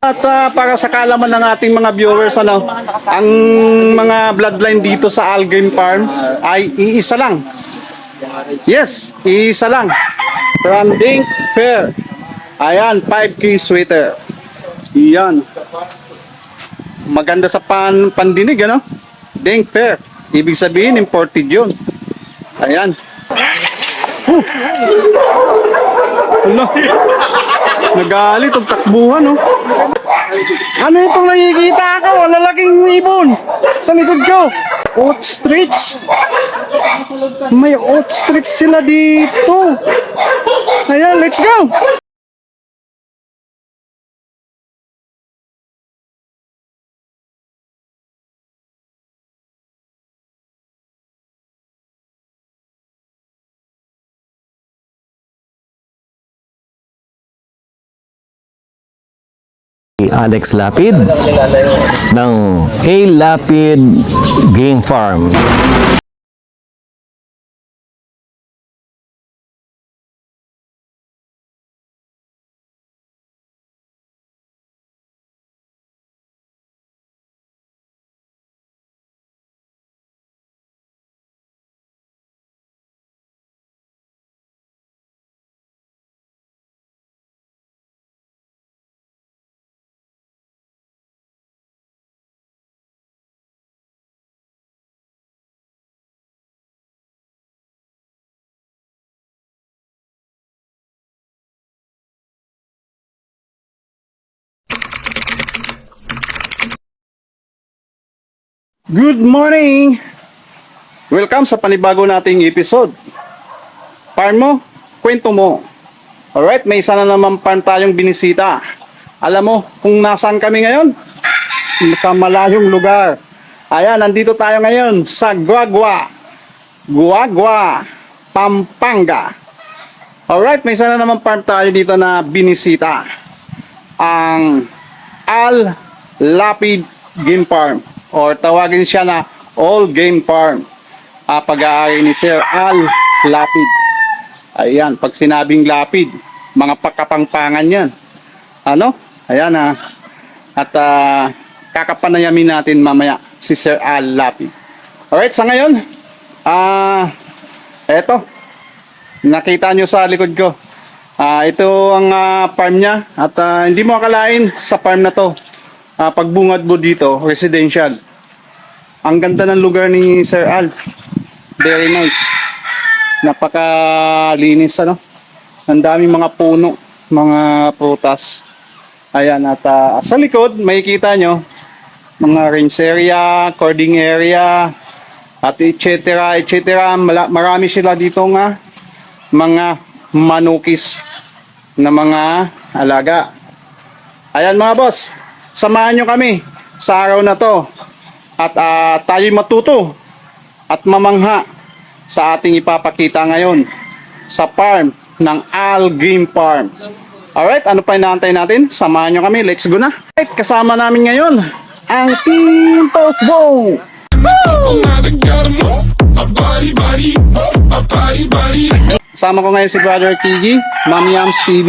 At para sa kaalaman ng ating mga viewers, ang mga bloodline dito sa Algrim Farm ay iisa lang. Yes, iisa lang. From Dink Fair. Ayan, 5K sweater. Iyan. Maganda sa pandinig, ano? Dink Fair. Ibig sabihin, imported yun. Ayan. Ano? Nagalit ang takbuhan, no? Ano itong nakikita ko? Ang lalaking ibon sa likod ko. Ostrich. May ostrich sila dito. Ayan, let's go. Alex Lapid ng A. Lapid Game Farm. Good morning! Welcome sa panibago nating episode. Farm mo, kwento mo. Alright, may isa na naman farm tayong binisita. Alam mo kung nasaan kami ngayon? Sa malayong lugar. Ayan, nandito tayo ngayon sa Guagua, Pampanga. Alright, may isa na naman farm tayo dito na binisita. Ang Al Lapid Game Farm. Or tawagin siya na All Game Farm. Pag-aari ni Sir Al Lapid. Ayan, pag sinabing lapid, mga pakapangpangan yan. Ano? Ayan At kakapanayamin natin mamaya si Sir Al Lapid. Alright, sa ngayon, eto, nakita nyo sa likod ko. Ito ang farm niya. At hindi mo akalain sa farm na to. Pagbungad mo dito, residential. Ang ganda ng lugar ni Sir Al. Very nice. Napakalinis, ano? Ang daming mga puno, mga prutas. Ayan, at sa likod, makikita nyo, mga range area, cording area, at etc. Marami sila dito nga, mga manukis na mga alaga. Ayan mga boss, samahan nyo kami sa araw na to at tayo matuto at mamangha sa ating ipapakita ngayon sa farm ng Al Game Farm. Alright, ano pa inaantay natin? Samahan nyo kami, let's go na. Alright, kasama namin ngayon ang Team Tosbo. Kasama ko ngayon si Brother Tigi, Ma'am Yams TV,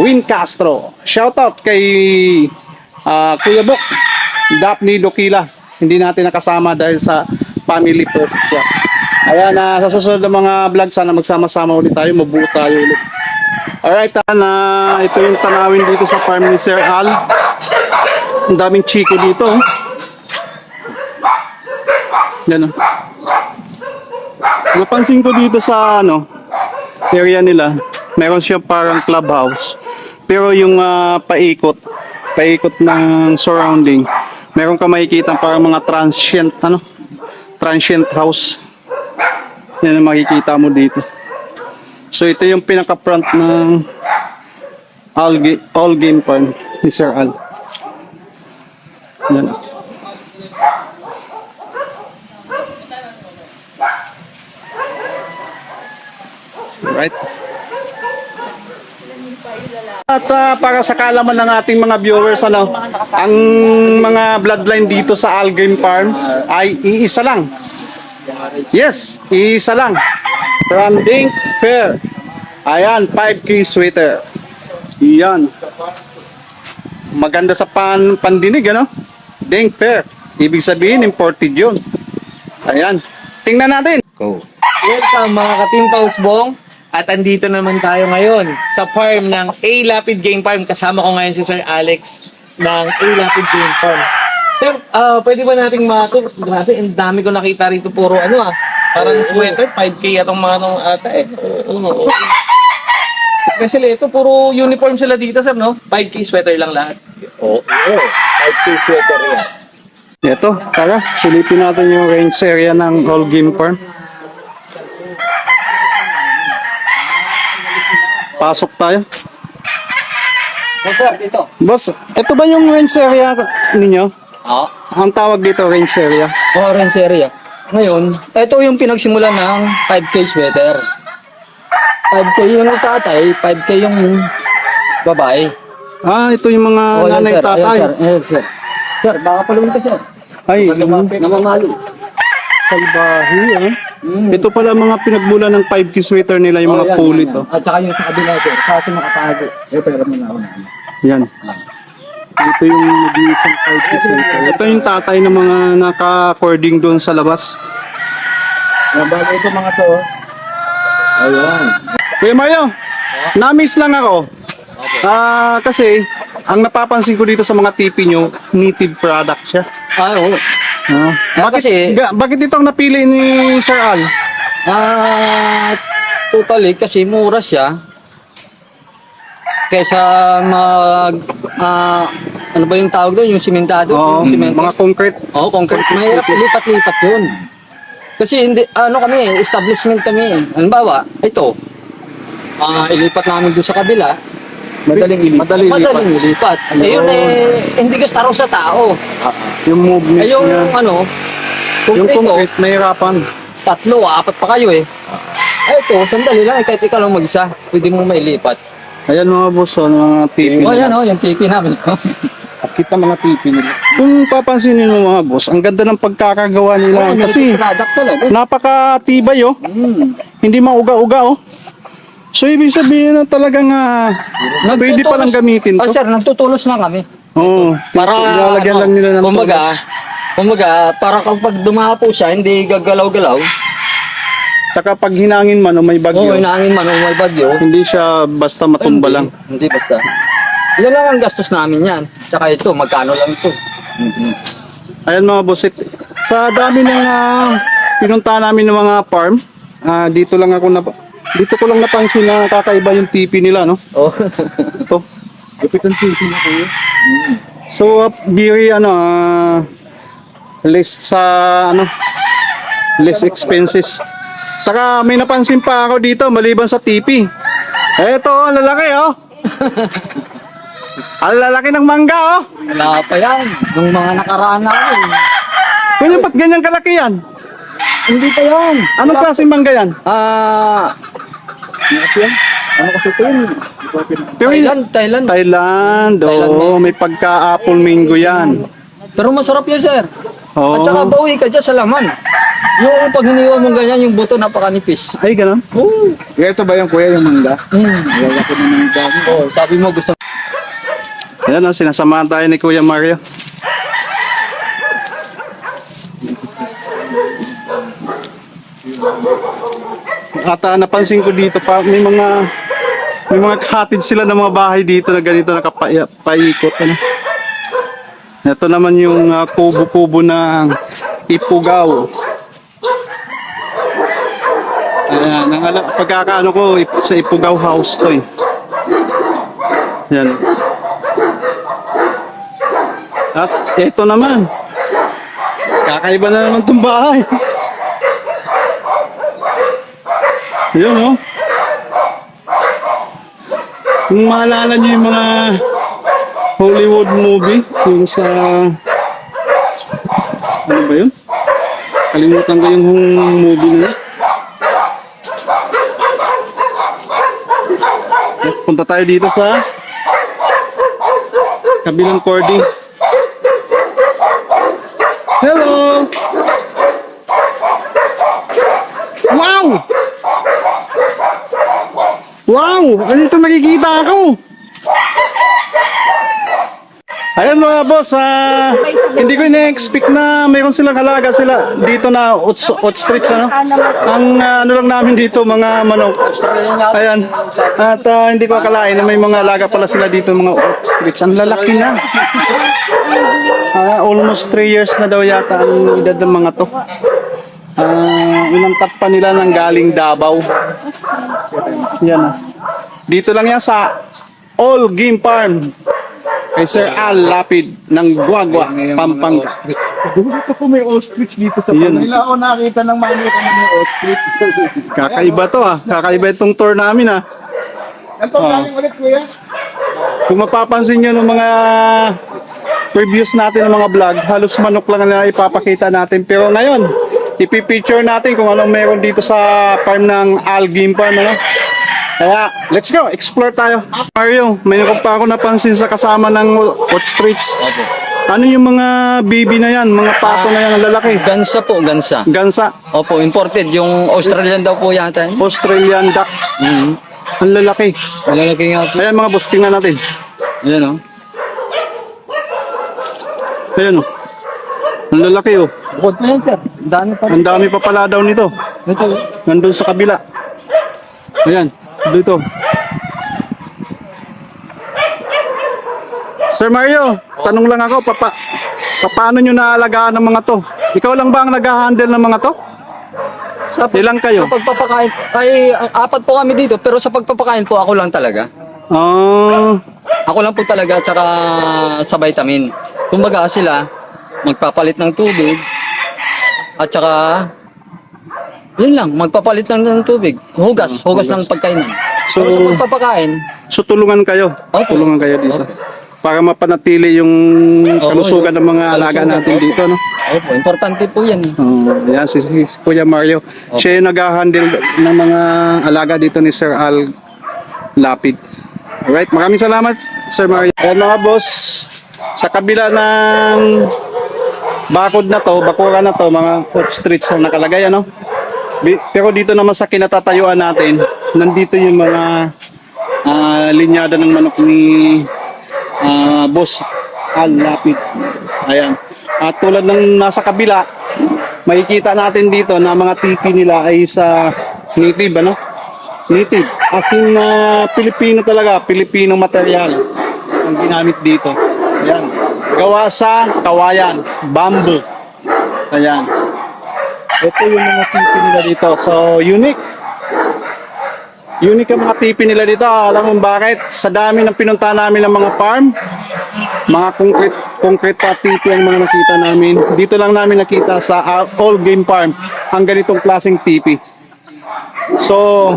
Win Castro. Shoutout kay Kuya Bok, Daphne Lokila. Hindi natin nakasama dahil sa family first siya. Ayan, sa susunod ng mga vlog, sana magsama-sama ulit tayo, mabuo tayo ulit. Alright, ito yung tanawin dito sa farm ni Sir Al. Ang daming chiko dito. Yan. Napansin ko dito sa area nila, meron siya parang clubhouse. Pero yung paikot ng surrounding, meron ka makikita parang mga transient house. Yan ang makikita mo dito. So ito yung pinaka-front ng All Game Farm ni Sir Al. Yan. Right. At para sa kaalaman ng ating mga viewers, ang mga bloodline dito sa Al Game Farm ay iisa lang. Yes, iisa lang. From Dink Fair. Ayan, 5K sweater. Iyan. maganda sa pandinig, ano? Deng fair. Ibig sabihin, imported yun. Ayan. Tingnan natin. Go. Welcome mga ka-Team Pausbong. At andito naman tayo ngayon sa farm ng A. Lapid Game Farm. Kasama ko ngayon si Sir Alex ng A. Lapid Game Farm. Sir, pwede ba nating matur? Grabe, ang dami ko nakita rito. Puro parang sweater. 5K atong mga nung ata eh. Oo. Especially ito, puro uniform sila dito, sir, no? 5K sweater lang lahat. Oo. 5K sweater yan. Ito, tara, silipin natin yung range area ng All Game Farm. Pasok tayo. Sir, dito. Boss, ito ba yung range area ninyo? Oo. Ang tawag dito, range area. Orange area. Ngayon, ito yung pinagsimulan ng 5K sweater. 5K yung tatay, 5K yung babae. Ah, ito yung mga Oh, yan, nanay sir. tatay. Ayan, sir. Ayan, sir. Sir, baka palawin ka, sir. Ay, Namamalo. salbahi, ah. Ito pala mga pinagmula ng 5K sweater nila, yung mga pulit, oh. At saka yung sa kabila, sir. Kasi makatago. Pero mo na ako na. Yan. Ito yung nag-iisang 5K sweater. Ito yung tatay ng mga naka-cording doon sa labas. Yung bagay ito mga to. Ayan. Kuya Mario, na-miss lang ako. Kasi, ang napapansin ko dito sa mga tipi nyo, native product siya. Oo. Bakit, bakit ito ang napili ni Sir Al? Totally, kasi mura siya. Kaysa ano ba yung tawag doon? Yung simentado? Oo, yung simento. mga concrete. Oo, concrete. Mahirap lipat-lipat yun. Kasi hindi, kami, establishment kami. Halimbawa, ito, ilipat namin doon sa kabila. Madaling ilipat. Ayun hindi ka raw sa tao. Yung movement Yung niya. kung Yung ito, concrete, mahirapan. 3, 4 pa kayo eh. Ito, sandali lang, kahit ikaw lang mag-isa, pwede mo mailipat. Ayan mga boss, mga tipi. Yan yung tipi namin. Kita mga tipi nila. Kung papansinin mo mga boss, ang ganda ng pagkakagawa nila. Kasi product talaga. napakatibay oh. Hindi mauga-uga oh. So ibig sabihin na talagang pwede palang gamitin to. Sir, nagtutulos na kami. Oo. Para, Ilalagyan lang nila ng kumbaga, para kapag dumapo siya, hindi gagalaw-galaw. Saka pag hinangin man o may bagyo, Hinangin man o may bagyo. hindi siya basta matumba lang. Hindi basta. Yan lang ang gastos namin yan. Tsaka ito, magkano lang ito. Ayan mga boss, sa dami ng pinunta namin ng mga farm, dito ko lang napansin na kakaiba yung tipi nila, no? Oh. Ito. Gupit ang tipi na kayo. So, less expenses. Saka may napansin pa ako dito maliban sa tipi. Eto, ang lalaki oh. Ang lalaki ng mangga oh. Wala pa yan. Nung mga nakaraan namin. Kuya, ba't ganyan kalaki yan? Hindi pa yan. Anong klaseng mangga yan? Ano kasi ito yun? Pero Thailand. Thailand, oh, may pagka-apple mango yan. Pero masarap yan, sir. Oh. At saka bawi ka dyan sa laman. Yung pag hiniwan mo ganyan, yung buto napakanipis. Ay, ganun. Oo. Ito ba yung kuya yung mangga? Lalaki naman yung dami. Oo, sabi mo gusto. Ayan, sinasamahan tayo ni Kuya Mario. At napansin ko dito pa may mga cottage sila ng mga bahay dito na ganito nakapaikot ano. Ito naman yung kubo-kubo ng Ipugaw. Ayan, pagkakaano ko sa Ipugaw house to eh. Yan. At ito naman. Kakaiba na naman itong bahay. Yun oh. Kung maalala niyo yung mga Hollywood movie, yung sa ano ba yun? Kalimutan ko yung movie na yun. Punta tayo dito sa kabilang cording. Hello! Wow! Wow! Ano ito nakikita ako? Ayan mga boss, hindi ko ina-expect na mayroon silang alaga sila dito na ostrich, ano? Ang ano lang namin dito, mga manok. Ayan. At hindi ko akalain na may mga alaga pala sila dito, mga ostrich. Ang lalaki na. Almost 3 years na daw yata ang edad ng mga to. Inangkat pa nila ng galing Davao. Yan. Dito lang yan sa All Game Farm. Kay Sir Al Lapid ng Guagua, Pampanga. Dito po may ostrich dito sa Yun. Manila. Ako nakita ng mami ko na may ostrich. Kakaiba to Kakaiba itong tour namin Ano galing ulit kuya? Kung mapapansin nyo ng mga previews natin ng mga vlog, halos manok lang na ipapakita natin. Pero ngayon, ipipicture natin kung anong meron dito sa farm ng Al Game Farm. Ano? Kaya, let's go, explore tayo. Mario, mayroon pa ako napansin sa kasama ng ostrich. Opo. Ano yung mga baby na yan, mga pato na yan, ang lalaki? Gansa po, gansa. Gansa, Opo, imported. Yung Australian daw po yata. Australian duck. Ang lalaki. Malalaki nga po. Ayan mga boss, tingnan natin. Ayan o. Ayan o. Ang lalaki o. Bukod po yan, sir. Dami pa. Ang dami pa pala daw nito. Ito. Nandun sa kabila. Ayan, dito. Sir Mario, tanong lang ako, paano nyo naalagaan ng mga to? Ikaw lang ba ang nag-handle ng mga to? Sa, Ilang kayo? Sa pagpapakain, apat po kami dito, pero sa pagpapakain po, ako lang talaga. Ako lang po talaga, tsaka sa vitamin. Kumbaga sila, magpapalit ng tubig, at tsaka, yun lang, magpapalit lang ng tubig. Hugas ng pagkainan. So- Pero sa pagpapakain, So tulungan kayo. Opo. Tulungan kayo dito. Para mapanatili yung kalusugan ng mga alaga kalusugan, natin opo. dito, no? opo, importante po yan. Yan, si Kuya Mario. Siya yung nag-handle ng mga alaga dito ni Sir Al Lapid. Alright, maraming salamat, Sir Mario. Ayan mga boss, sa kabila ng bakod na to, bakura na to, mga ostrich ang nakalagay, ano? Pero dito naman sa kinatatayuan natin, nandito yung mga linyada ng manok ni Boss Al Lapid. Ayan. At tulad ng nasa kabila, makikita natin dito na mga tipi nila ay sa native, ano? Native. As in, Pilipino talaga, Pilipino material ang ginamit dito. Ayan. Gawa sa kawayan, bamboo. Ayan. Ito yung mga tipi nila dito. So, unique. Unique ang mga tipi nila dito. Alam mo bakit? Sa dami ng pinunta namin ng mga farm, mga concrete pa tipi ang mga nakita namin. Dito lang namin nakita sa All Game Farm ang ganitong klaseng tipi. So,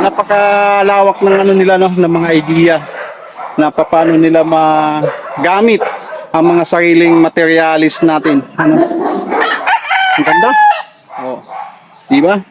napakalawak ng ano nila, no, ng mga idea na paano nila magamit ang mga sariling materialis natin. Ano? Ang ganda? Oh. Diba?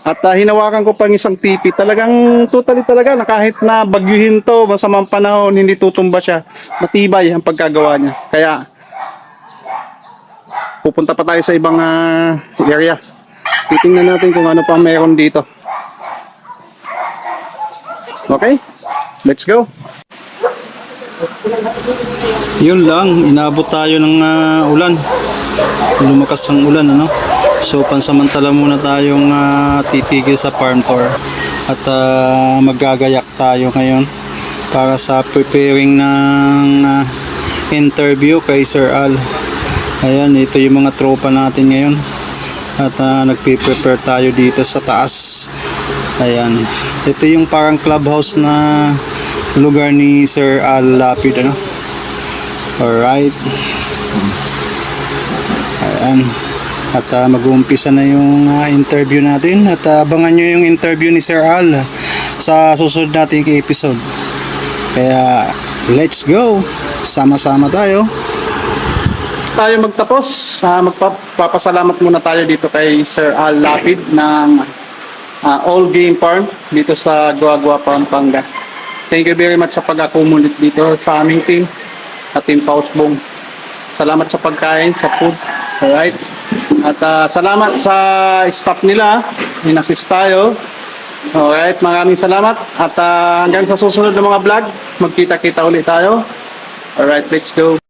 At hinawakan ko pang isang tipi. Talagang totally talaga na kahit na bagyuhin to, masamang panahon, hindi tutumba siya. Matibay ang pagkagawa niya. Kaya pupunta pa tayo sa ibang area. Titingnan natin kung ano pa meron dito. Okay? Let's go. Yun lang, inabot tayo ng ulan. Lumakas ang ulan, ano? So pansamantala muna tayong titigil sa farm tour at magagayak tayo ngayon para sa preparing ng interview kay Sir Al. Ayan, ito yung mga tropa natin ngayon at nagpe-prepare tayo dito sa taas. Ayan, ito yung parang clubhouse na lugar ni Sir Al Lapid, ano? Alright. Ayan. At mag-uumpisa na yung interview natin at abangan nyo yung interview ni Sir Al sa susunod nating episode. Kaya let's go! Sama-sama tayo. Tayo magtapos. Magpapasalamat muna tayo dito kay Sir Al Lapid ng All Game Farm dito sa Guagua, Pampanga. Thank you very much sa pag-accommodate dito sa aming team at Team Pausbong. Salamat sa pagkain, sa food. Alright? At salamat sa staff nila, in-assist tayo. Alright, maraming salamat. At hanggang sa susunod na mga vlog, magkita-kita ulit tayo. Alright, let's go.